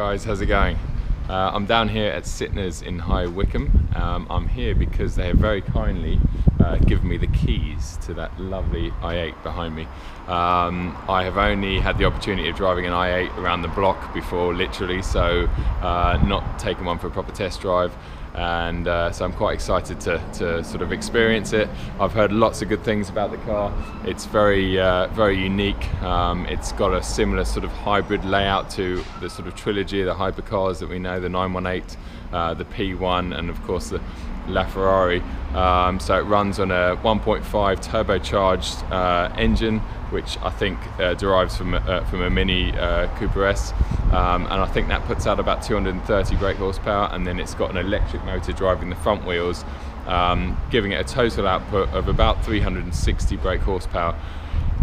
guys, how's it going? I'm down here at Sytner's in High Wycombe. I'm here because they have very kindly given me the keys to that lovely i8 behind me. I have only had the opportunity of driving an i8 around the block before, literally, so not taken one for a proper test drive. And so I'm quite excited to sort of experience it. I've heard lots of good things about the car. It's very unique. It's got a similar sort of hybrid layout to the sort of trilogy of the hypercars that we know, the 918, the P1, and of course the LaFerrari. So it runs on a 1.5 turbocharged engine, which I think derives from a Mini Cooper S, and I think that puts out about 230 brake horsepower, and then it's got an electric motor driving the front wheels, giving it a total output of about 360 brake horsepower.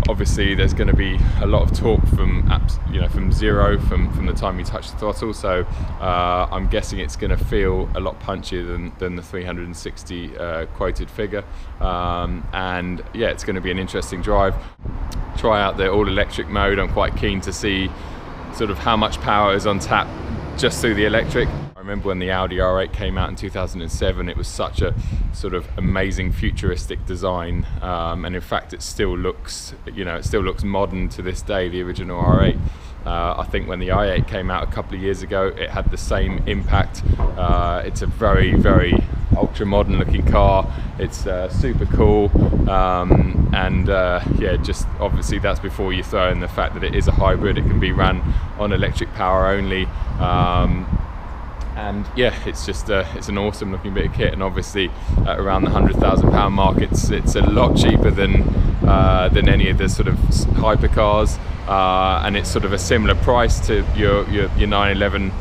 Obviously there's going to be a lot of torque from zero from the time you touch the throttle, so I'm guessing it's going to feel a lot punchier than the 360 quoted figure, and yeah, it's going to be an interesting drive. Try out the all-electric mode. I'm quite keen to see sort of how much power is on tap just through the electric. I remember when the Audi R8 came out in 2007, it was such a sort of amazing futuristic design, and in fact it still looks modern to this day, the original R8. I think when the i8 came out a couple of years ago, it had the same impact. It's a very ultra modern looking car. It's super cool, and yeah, just obviously that's before you throw in the fact that it is a hybrid. It can be run on electric power only, and yeah, it's just it's an awesome looking bit of kit. And obviously at around the £100,000 mark, it's a lot cheaper than any of the sort of hypercars, and it's sort of a similar price to your 911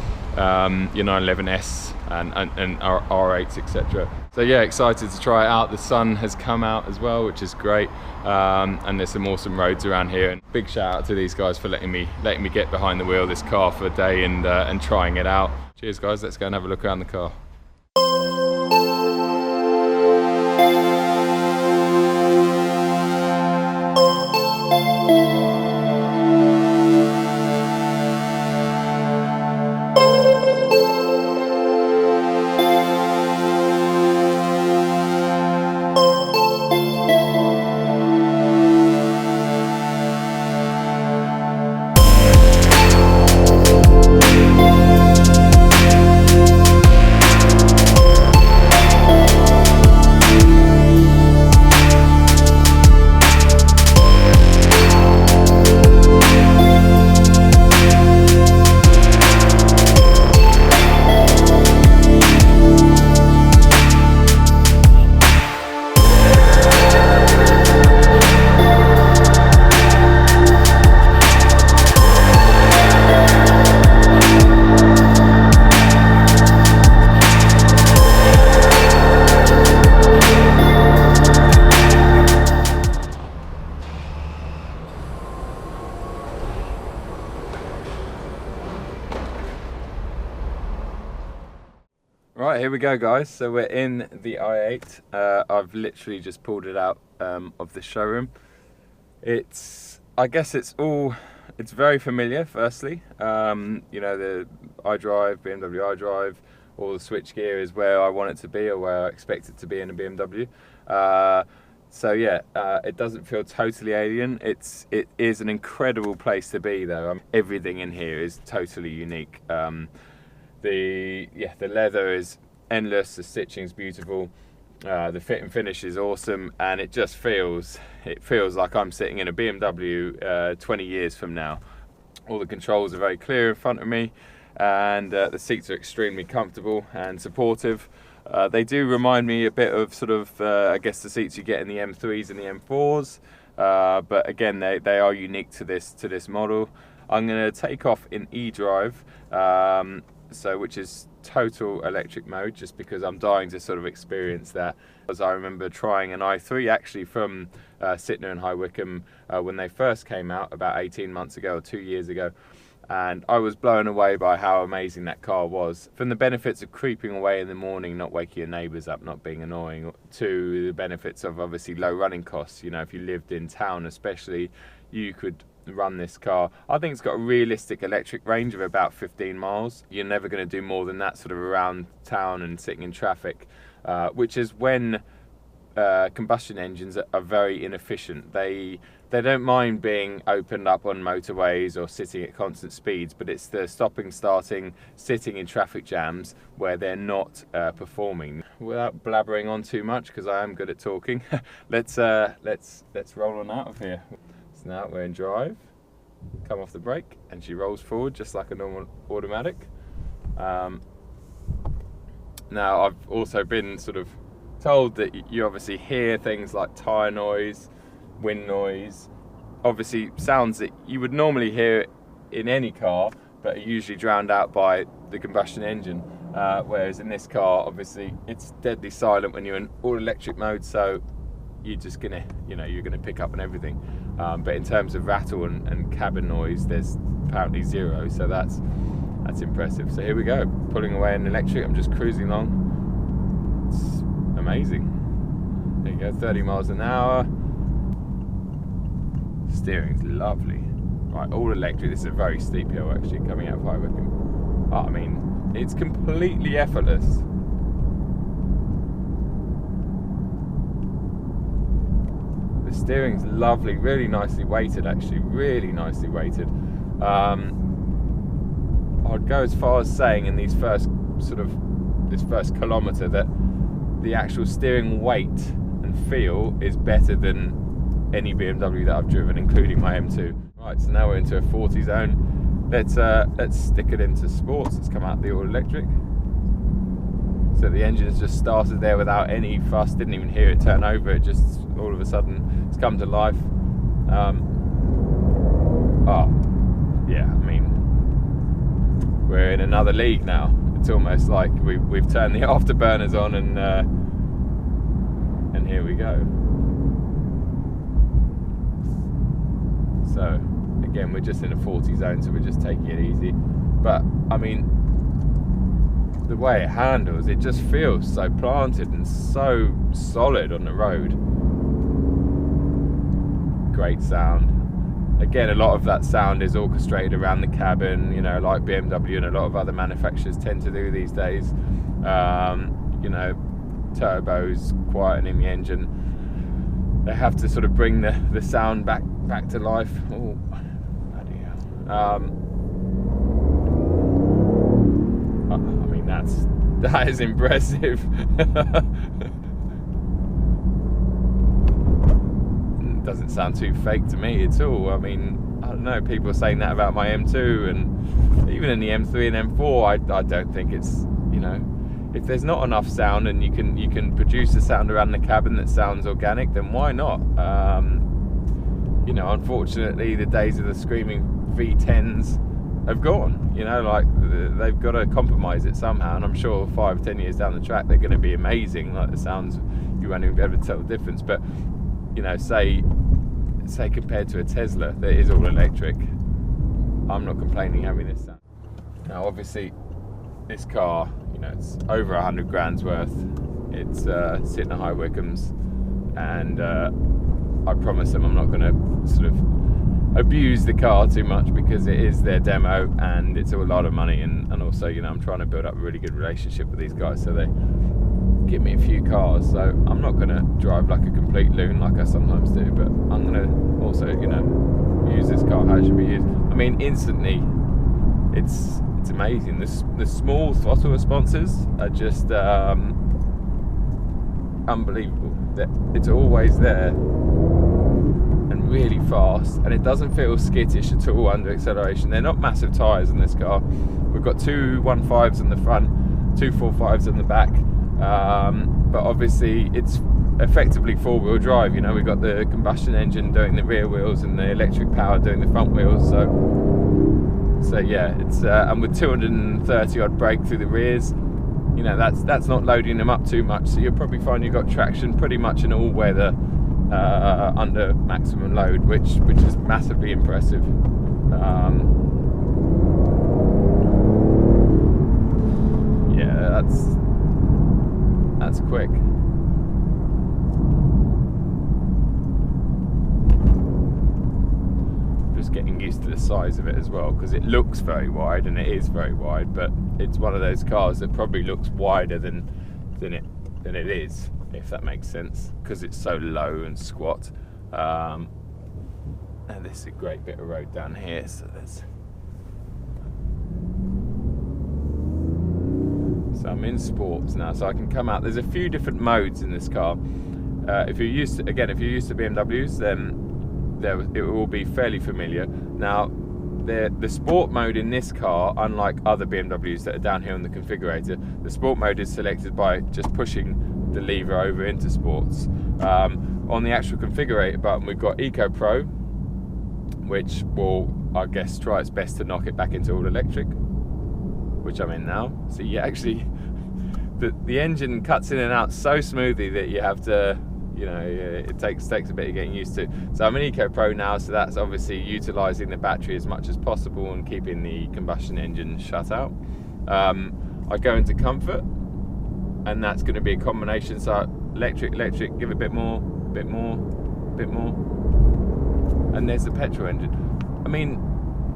your 911S and R8s, etc. So yeah, excited to try it out. The sun has come out as well, which is great, and there's some awesome roads around here. And big shout out to these guys for letting me get behind the wheel of this car for a day and trying it out. Cheers guys, let's go and have a look around the car. Right, here we go guys, so we're in the i8. I've literally just pulled it out of the showroom. I guess it's very familiar, firstly. You know, the iDrive, BMW iDrive, all the switchgear is where I want it to be, or where I expect it to be in a BMW. So yeah, it doesn't feel totally alien. It is an incredible place to be though. Everything in here is totally unique. The leather is endless, the stitching's beautiful, the fit and finish is awesome, and it just feels like I'm sitting in a BMW 20 years from now. All the controls are very clear in front of me, and the seats are extremely comfortable and supportive. They do remind me a bit of sort of I guess the seats you get in the M3s and the M4s, but again they are unique to this model. I'm going to take off in eDrive, which is total electric mode, just because I'm dying to sort of experience that. As I remember trying an i3 actually from Sytner in High Wycombe when they first came out about 18 months ago or 2 years ago, and I was blown away by how amazing that car was. From the benefits of creeping away in the morning, not waking your neighbours up, not being annoying, to the benefits of obviously low running costs. You know, if you lived in town especially, you could run this car. I think it's got a realistic electric range of about 15 miles. You're never going to do more than that sort of around town and sitting in traffic, which is when combustion engines are very inefficient. They don't mind being opened up on motorways or sitting at constant speeds, but it's the stopping, starting, sitting in traffic jams where they're not performing. Without blabbering on too much, because I am good at talking, let's roll on out of here. So now we're in drive, come off the brake, and she rolls forward just like a normal automatic. Now I've also been sort of told that you obviously hear things like tyre noise, wind noise, obviously sounds that you would normally hear in any car, but are usually drowned out by the combustion engine. Whereas in this car, obviously, it's deadly silent when you're in all electric mode, so you're just gonna, you're gonna pick up on everything. But in terms of rattle and cabin noise, there's apparently zero, so that's impressive. So here we go, pulling away in electric. I'm just cruising along. It's amazing. There you go, 30 miles an hour. Steering's lovely. Right, all electric. This is a very steep hill actually coming out of High Wycombe. Oh, I mean, it's completely effortless. The steering's lovely, really nicely weighted actually, really nicely weighted. I'd go as far as saying in this first kilometre that the actual steering weight and feel is better than any BMW that I've driven, including my M2. Right, so now we're into a 40 zone. Let's stick it into sports. Let's come out the all electric. So the engine's just started there without any fuss. Didn't even hear it turn over. It just all of a sudden it's come to life. Oh, yeah. I mean, we're in another league now. It's almost like we've turned the afterburners on, and here we go. So again, we're just in a 40 zone, so we're just taking it easy. But I mean, the way it handles, it just feels so planted and so solid on the road. Great sound. Again, a lot of that sound is orchestrated around the cabin, like BMW and a lot of other manufacturers tend to do these days. Turbos quietening the engine. They have to sort of bring the sound back to life. Oh, bloody hell. I mean, that is impressive. Doesn't sound too fake to me at all. I mean, I don't know, people are saying that about my M2, and even in the M3 and M4, I don't think it's, if there's not enough sound and you can produce a sound around the cabin that sounds organic, then why not? Unfortunately, the days of the screaming V10s have gone. They've got to compromise it somehow, and I'm sure 5-10 years down the track they're going to be amazing. Like, the sounds, you won't even be able to tell the difference. But say compared to a Tesla that is all electric, I'm not complaining having this sound. Now obviously this car, it's over 100 grand's worth. It's Sytner High Wycombe's, and I promise them I'm not going to sort of abuse the car too much, because it is their demo and it's a lot of money, and also I'm trying to build up a really good relationship with these guys, so they give me a few cars. So I'm not going to drive like a complete loon like I sometimes do, but I'm going to also use this car how it should be used. I mean, instantly it's amazing. The small throttle responses are just unbelievable. That it's always there and really fast, and it doesn't feel skittish at all under acceleration. They're not massive tyres in this car. We've got two 1.5s in the front, two 4.5s in the back, but obviously it's effectively four-wheel drive. We've got the combustion engine doing the rear wheels and the electric power doing the front wheels. So yeah, it's and with 230 odd brake through the rears, that's not loading them up too much. So you'll probably find you've got traction pretty much in all weather under maximum load, which is massively impressive. Yeah, that's quick. Just just getting used to the size of it as well, because it looks very wide, and it is very wide, but it's one of those cars that probably looks wider than it is, if that makes sense, because it's so low and squat. And this is a great bit of road down here, so I'm in sports now, so I can come out. There's a few different modes in this car. If you're used to BMWs, then it will be fairly familiar. Now, the sport mode in this car, unlike other BMWs that are down here on the configurator, the sport mode is selected by just pushing the lever over into sports. On the actual configurator button, we've got Eco Pro, which will, I guess, try its best to knock it back into all electric, which I'm in now. So you actually, the engine cuts in and out so smoothly that you have to, you know, it takes a bit of getting used to. So I'm in Eco Pro now, so that's obviously utilising the battery as much as possible and keeping the combustion engine shut out. I go into comfort, and that's going to be a combination. So electric, give a bit more, and there's the petrol engine. I mean,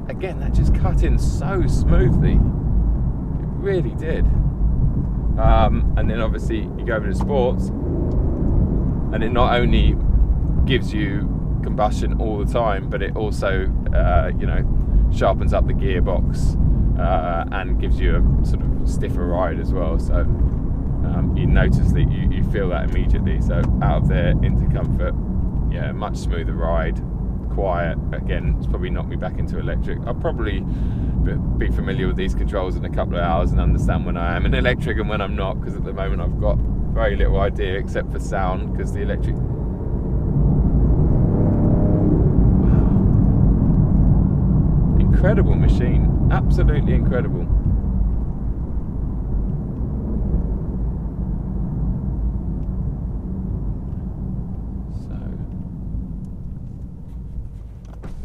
again, that just cut in so smoothly. It really did. And then obviously you go over to sports, and it not only gives you combustion all the time, but it also, you know, sharpens up the gearbox and gives you a sort of stiffer ride as well. So you notice that you feel that immediately. So out of there into comfort, yeah, much smoother ride, quiet. Again, it's probably knocked me back into electric. I'll probably be familiar with these controls in a couple of hours and understand when I am in electric and when I'm not, because at the moment I've got very little idea except for sound, because the electric, incredible machine, absolutely incredible. So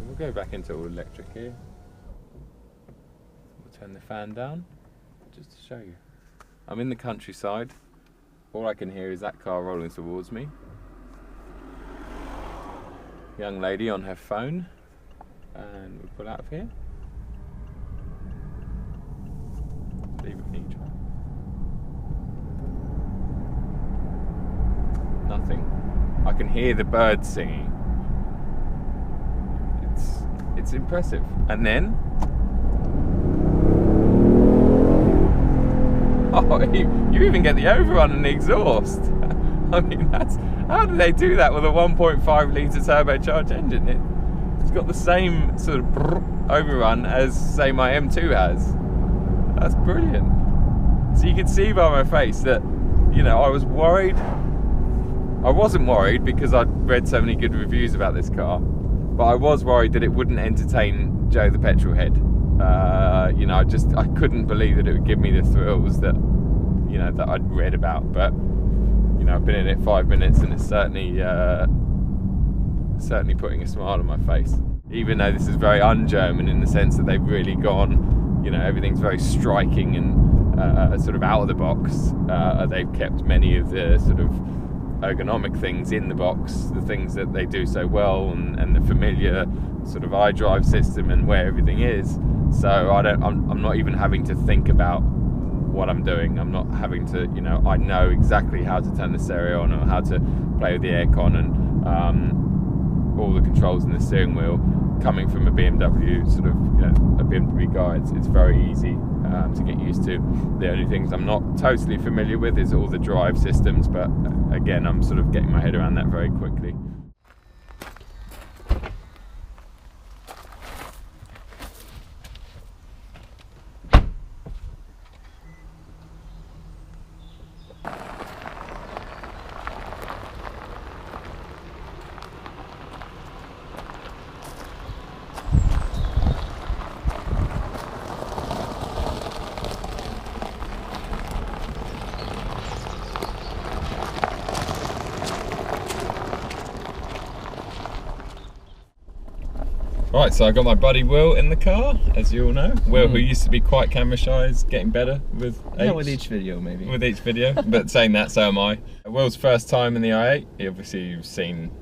we'll go back into all electric here. We'll turn the fan down just to show you. I'm in the countryside. All I can hear is that car rolling towards me. Young lady on her phone, and we pull out of here. Leave it neutral. Nothing. I can hear the birds singing. It's impressive. And then, oh, you even get the overrun and the exhaust. I mean, how do they do that with a 1.5 litre turbocharged engine? It's got the same sort of overrun as, say, my M2 has. That's brilliant. So you can see by my face that, you know, I was worried. I wasn't worried because I'd read so many good reviews about this car, but I was worried that it wouldn't entertain Joe the petrol head. You know, I couldn't believe that it would give me the thrills that, you know, that I'd read about. But, you know, I've been in it 5 minutes, and it's certainly putting a smile on my face. Even though this is very un-German in the sense that they've really gone, you know, everything's very striking and sort of out of the box. They've kept many of the sort of ergonomic things in the box, the things that they do so well, and the familiar sort of iDrive system and where everything is. So I'm not even having to think about what I'm doing. I'm not having to, you know, I know exactly how to turn the stereo on or how to play with the aircon and all the controls in the steering wheel. Coming from a BMW, sort of, you know, a BMW guy, it's very easy to get used to. The only things I'm not totally familiar with is all the drive systems, but again, I'm sort of getting my head around that very quickly. Right, so I got my buddy Will in the car, as you all know. Will, who used to be quite camera shy, is getting better with age. Yeah, with each video, maybe. With each video, but saying that, so am I. Will's first time in the i8. He obviously you've seen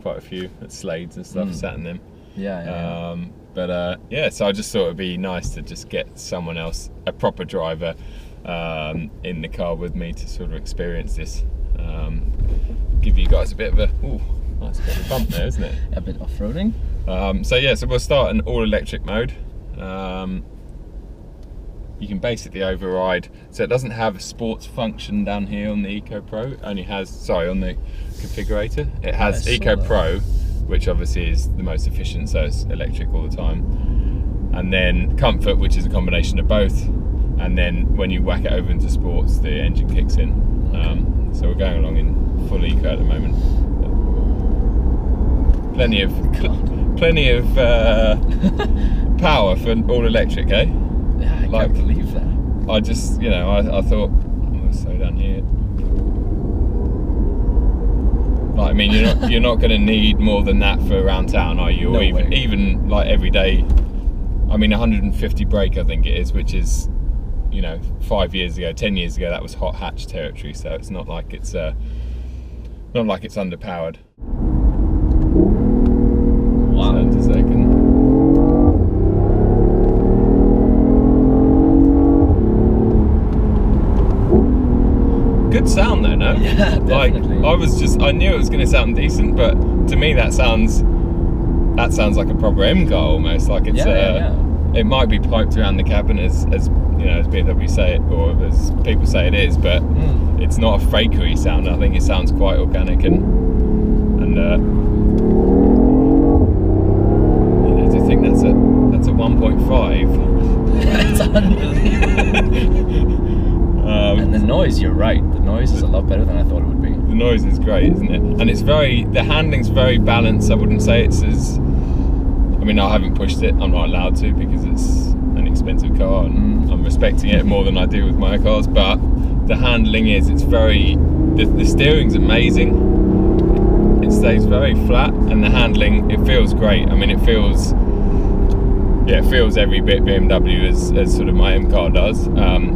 quite a few at Slades and stuff, sat in them. Yeah, so I just thought it'd be nice to just get someone else, a proper driver, in the car with me to sort of experience this. Give you guys a bit of a nice bit of a bump there, isn't it? A bit off-roading. So we'll start in all-electric mode. You can basically override, so it doesn't have a sports function down here on the Eco Pro. It only has, on the configurator. It has Eco Pro, which obviously is the most efficient, so it's electric all the time. And then Comfort, which is a combination of both. And then when you whack it over into sports, the engine kicks in. So we're going along in full Eco at the moment. Plenty of power for all electric, eh? Yeah, I can't believe that. I just, I thought, I'm going to slow down here. Like, I mean, you're not going to need more than that for around town, are you? Or even like every day. I mean, 150 brake, I think it is, which is, 5 years ago, 10 years ago, that was hot hatch territory. So it's not like it's underpowered. Wow. Just a second. Good sound though, no? Yeah, definitely. Like, I knew it was going to sound decent, but to me that sounds like a proper M car almost. Like it's it might be piped around the cabin as BMW say it, or as people say it is, but it's not a fakery sound. I think it sounds quite organic and to think that's a 1.5. That's unbelievable. And the noise, you're right. The noise is a lot better than I thought it would be. The noise is great, isn't it? And the handling's very balanced. I wouldn't say it's as, I mean, I haven't pushed it. I'm not allowed to because it's an expensive car and I'm respecting it more than I do with my cars. But the handling it's very, the steering's amazing. It stays very flat and the handling, it feels great. I mean, it feels every bit BMW as sort of my M car does.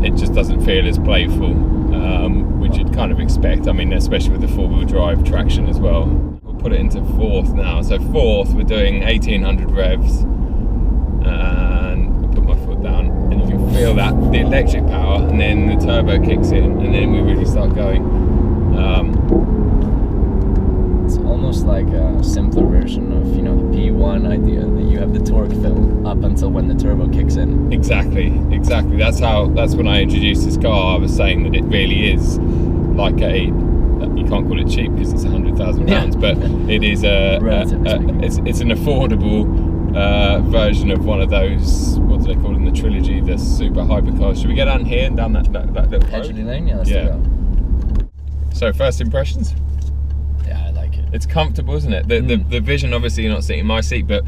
It just doesn't feel as playful, which you'd kind of expect. I mean, especially with the four-wheel drive traction as well. We'll put it into fourth now. So fourth, we're doing 1800 revs, and I'll put my foot down, and you can feel that the electric power, and then the turbo kicks in, and then we really start going. It's almost like a simpler version of the P1 idea that you have the torque fill up until when the turbo kicks in. Exactly. That's when I introduced this car. I was saying that it really is like you can't call it cheap because it's £100,000, but it is it's an affordable version of one of those, what do they call them, the trilogy, the super hypercars. Should we get down here and down that little road? Lane? Yeah, let's do that. So first impressions? Yeah, I like it. It's comfortable, isn't it? The vision, obviously you're not sitting in my seat, but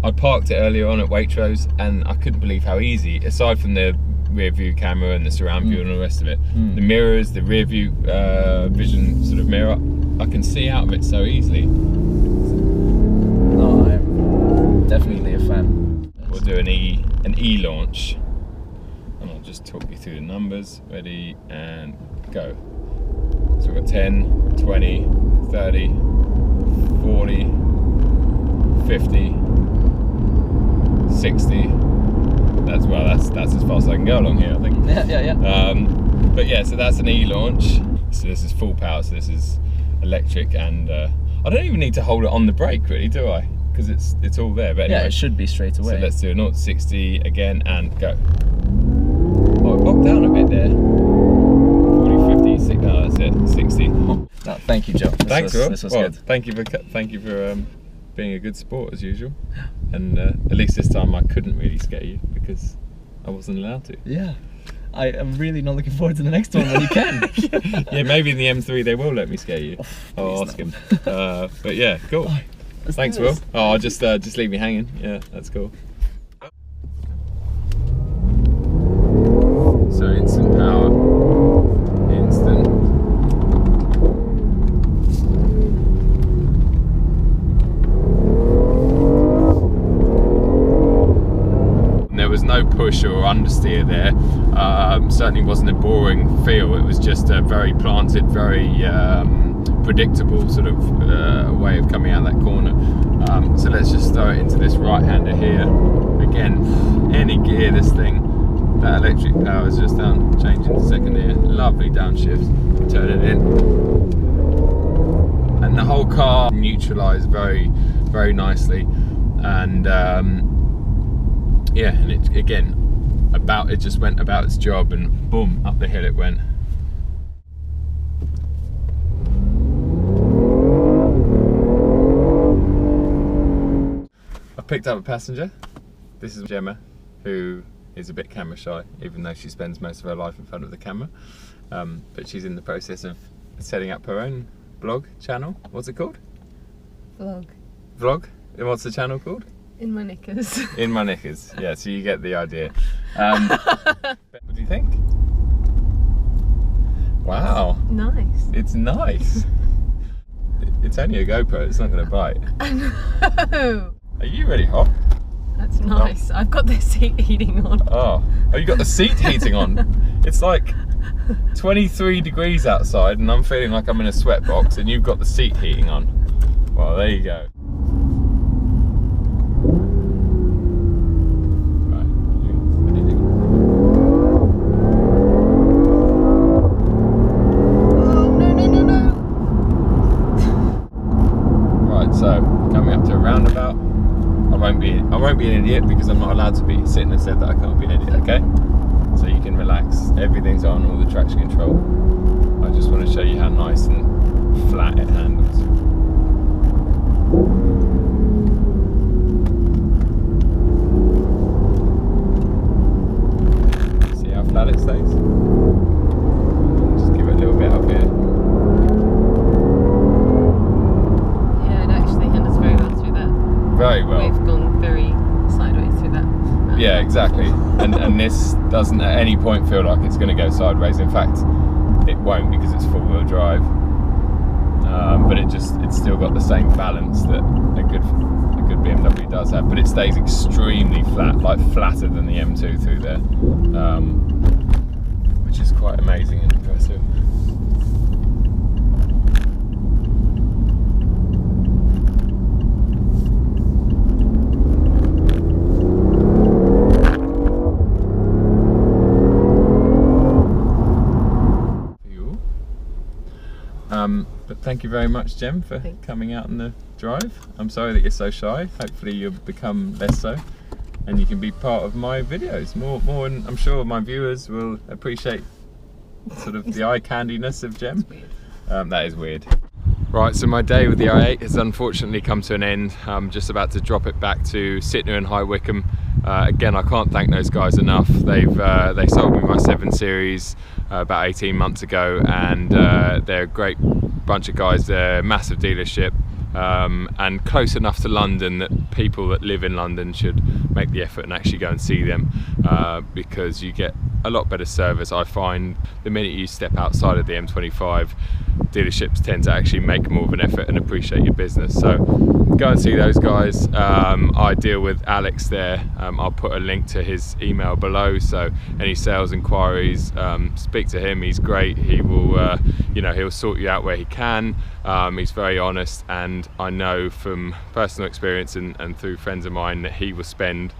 I parked it earlier on at Waitrose and I couldn't believe how easy, aside from the rear view camera and the surround view and all the rest of it, the mirrors, the rear view vision sort of mirror, I can see out of it so easily. No, I'm definitely a fan. We'll do an E launch and I'll just talk you through the numbers. Ready and go. So we've got 10, 20, 30, 40, 50, 60. That's as fast as I can go along here, I think. Yeah. But yeah, so that's an E launch. So this is full power, so this is electric, and I don't even need to hold it on the brake really, do I? Because it's all there. But anyway, yeah, it should be straight away. So let's do a 0 to 60 again and go. Oh, it bogged down a bit there. 40, 50, 60, no, that's it, 60. No, thank you, Joe. Thanks, Will. This was well, good. Thank you for being a good sport as usual. And at least this time I couldn't really scare you because I wasn't allowed to. Yeah. I am really not looking forward to the next one when you can. Yeah, maybe in the M3 they will let me scare you. I'll ask him. But yeah, cool. Thanks, Will. Oh, I'll just leave me hanging. Yeah, that's cool. So instant power. Instant. There was no push or understeer there. Certainly wasn't a boring feel. It was just a very planted, very predictable sort of way of coming out that corner. So let's just throw it into this right-hander here. Again, any gear, this thing, that electric power is just down, changing to second gear. Lovely downshift, turn it in. And the whole car neutralised very, very nicely. And yeah, and it again, it just went about its job, and boom, up the hill it went. I picked up a passenger. This is Gemma, who is a bit camera shy, even though she spends most of her life in front of the camera. But she's in the process of setting up her own blog channel. What's it called? Vlog. Vlog? And what's the channel called? In my knickers. In my knickers. Yeah, so you get the idea. What do you think? Wow. Nice. It's nice. It's only a GoPro, it's not going to bite. I know. Are you really hot? That's nice. I've got the seat heating on. Oh, you got the seat heating on. It's like 23 degrees outside and I'm feeling like I'm in a sweatbox, and you've got the seat heating on. Well, there you go. I won't be an idiot because I'm not allowed to be. Sytner said that I can't be an idiot, okay? So you can relax. Everything's on, all the traction control. I just want to show you how nice and flat it handles. See how flat it stays? Just give it a little bit up here. Yeah, it actually handles very well through that. Very well. We've gone very sideways through that. Yeah, exactly. And this doesn't at any point feel like it's going to go sideways. In fact, it won't because it's four-wheel drive. But it's still got the same balance that a good BMW does have. But it stays extremely flat, like flatter than the M2 through there, which is quite amazing and impressive. But thank you very much, Gem, for coming out on the drive. I'm sorry that you're so shy. Hopefully you'll become less so, and you can be part of my videos more. And I'm sure my viewers will appreciate sort of the eye candiness of Gem. That is weird. Right, so my day with the i8 has unfortunately come to an end. I'm just about to drop it back to Sytner High Wycombe. Again, I can't thank those guys enough. They sold me my 7 Series about 18 months ago, and they're a great bunch of guys. They're a massive dealership, and close enough to London that people that live in London should make the effort and actually go and see them, because you get a lot better service. I find the minute you step outside of the M25, dealerships tend to actually make more of an effort and appreciate your business. So go and see those guys. I deal with Alex there. I'll put a link to his email below, so any sales inquiries, speak to him. He's great. He will he'll sort you out where he can. He's very honest, and I know from personal experience and through friends of mine that he will spend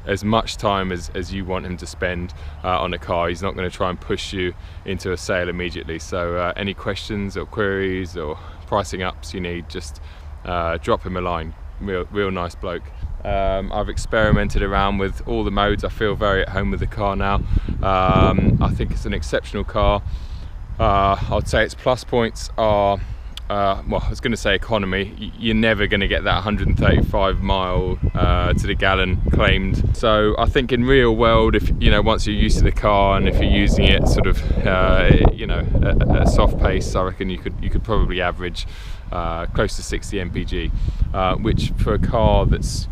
as much time as you want him to spend on a car. He's not going to try and push you into a sale immediately. So any questions or queries or pricing ups you need, just drop him a line. Real nice bloke. I've experimented around with all the modes. I feel very at home with the car now. I think it's an exceptional car. I'd say its plus points are well, I was going to say economy. You're never going to get that 135 mile to the gallon claimed. So I think in real world, if once you're used to the car and if you're using it sort of at a soft pace, I reckon you could probably average close to 60 mpg, which for a car that's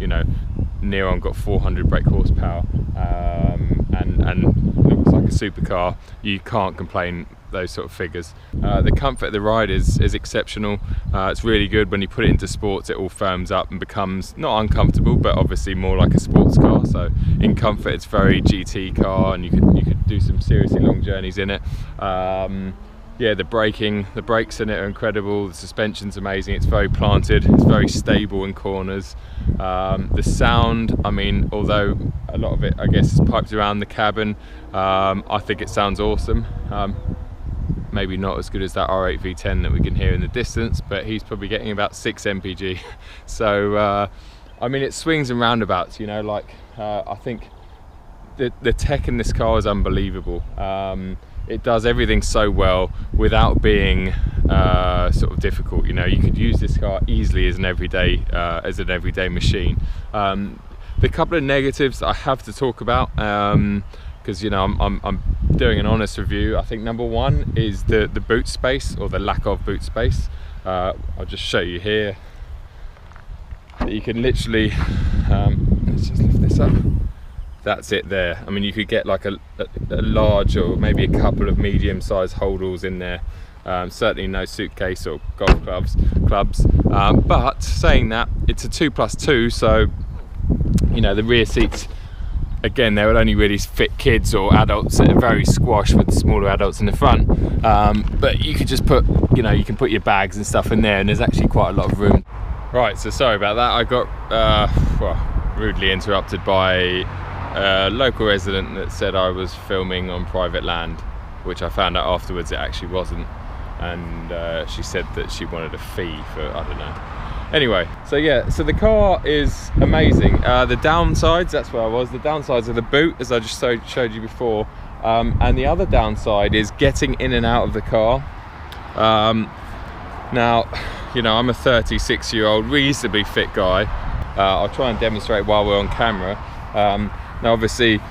near on got 400 brake horsepower and looks like a supercar, you can't complain those sort of figures. The comfort of the ride is exceptional. It's really good. When you put it into sports, it all firms up and becomes not uncomfortable, but obviously more like a sports car. So in comfort, it's very GT car, and you could do some seriously long journeys in it. yeah, the brakes in it are incredible. The suspension's amazing. It's very planted. It's very stable in corners. The sound, I mean, although a lot of it, I guess, is piped around the cabin, I think it sounds awesome. Maybe not as good as that R8 V10 that we can hear in the distance, but he's probably getting about 6 mpg. So, I mean, it swings and roundabouts, you know, like, I think the tech in this car is unbelievable. It does everything so well without being sort of difficult. You know, you could use this car easily as an everyday machine. The couple of negatives that I have to talk about, because you know I'm doing an honest review. I think number one is the boot space, or the lack of boot space. I'll just show you here that you can literally let's just lift this up. That's it there. I mean, you could get like a large, or maybe a couple of medium-sized holdalls in there. Certainly no suitcase or golf clubs. But saying that, it's a 2+2, so you know the rear seats, again, they would only really fit kids or adults that are very squash with smaller adults in the front. But you could just put, you know, you can put your bags and stuff in there, and there's actually quite a lot of room. Right, so sorry about that. I got well, rudely interrupted by a local resident that said I was filming on private land, which I found out afterwards it actually wasn't, and she said that she wanted a fee for, I don't know. Anyway, so yeah, so the car is amazing. The downsides, that's where I was, the downsides of the boot, as I just showed you before, and the other downside is getting in and out of the car. Now, you know, I'm a 36-year-old reasonably fit guy. I'll try and demonstrate while we're on camera. Now obviously,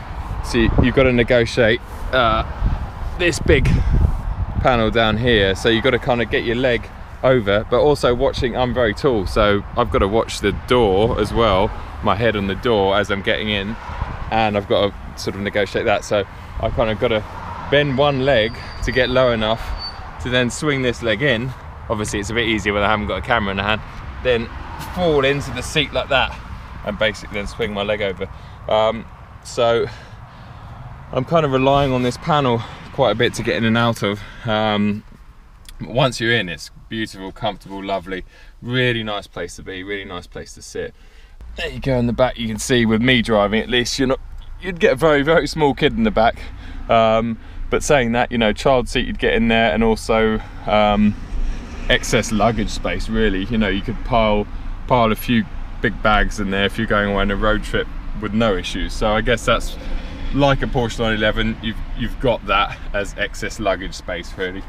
see, you've got to negotiate this big panel down here, so you've got to kind of get your leg over, but also watching, I'm very tall, so I've got to watch the door as well, my head on the door as I'm getting in, and I've got to sort of negotiate that, so I kind of got to bend one leg to get low enough to then swing this leg in. Obviously it's a bit easier when I haven't got a camera in the hand, then fall into the seat like that and basically then swing my leg over. So I'm kind of relying on this panel quite a bit to get in and out of. Once you're in, it's beautiful, comfortable, lovely, really nice place to be, really nice place to sit. There you go. In the back, you can see with me driving, at least you'd get a very, very small kid in the back. But saying that, you know, child seat you'd get in there, and also excess luggage space, really. You know, you could pile a few big bags in there if you're going on a road trip with no issues. So I guess that's like a Porsche 911, you've got that as excess luggage space, really.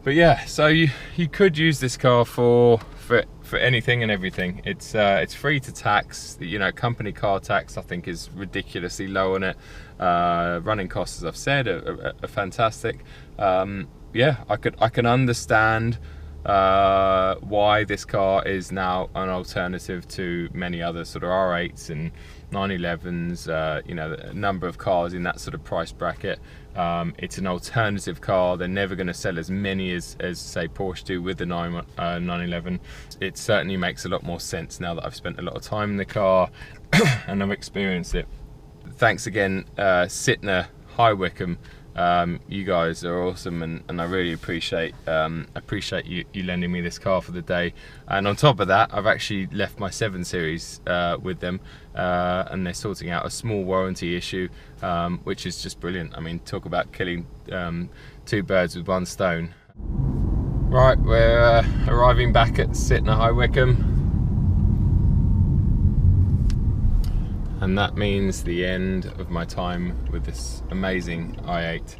But yeah, so you could use this car for anything and everything. It's free to tax. You know, company car tax I think is ridiculously low on it. Running costs, as I've said, are fantastic. Yeah, I can understand why this car is now an alternative to many other sort of R8s and 911s, you know, a number of cars in that sort of price bracket. It's an alternative car. They're never going to sell as many as say Porsche do with the 911. It certainly makes a lot more sense now that I've spent a lot of time in the car and I've experienced it. Thanks again, Sytner High Wycombe. You guys are awesome, and I really appreciate you lending me this car for the day. And on top of that, I've actually left my 7 Series with them, and they're sorting out a small warranty issue, which is just brilliant. I mean, talk about killing 2 birds with 1 stone. Right, we're arriving back at Sytner High Wycombe, and that means the end of my time with this amazing i8.